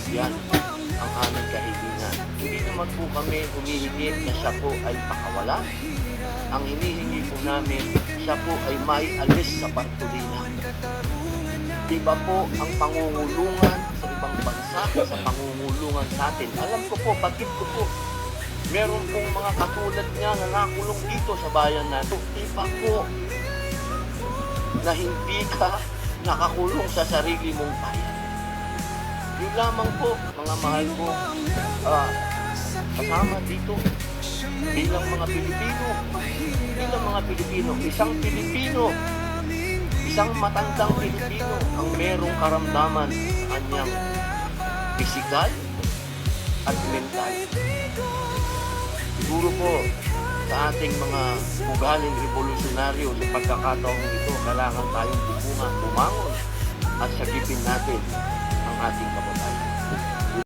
mabigyan ang aming kahilingan. Hindi naman po kami humihingi na siya po ay pakawala. Ang hinihingi po namin, siya po ay maialis sa Bartolina. Diba po ang pangungulungan sa ibang bansa, sa pangungulungan sa atin. Alam ko po, batid ko po, meron pong mga katulad niya na nakulong dito sa bayan natin. Diba po na hindi ka nakakulong sa sarili mong bayan. Yun lamang po, mga mahal ko, kasama dito bilang mga Pilipino, isang matandang Pilipino ang merong karamdaman sa kanyang pisikal at mental. Siguro po sa ating mga ugaling revolusyonaryo sa pagkakataong ito, kailangan tayong bumangon at sagipin natin ang ating kababayan.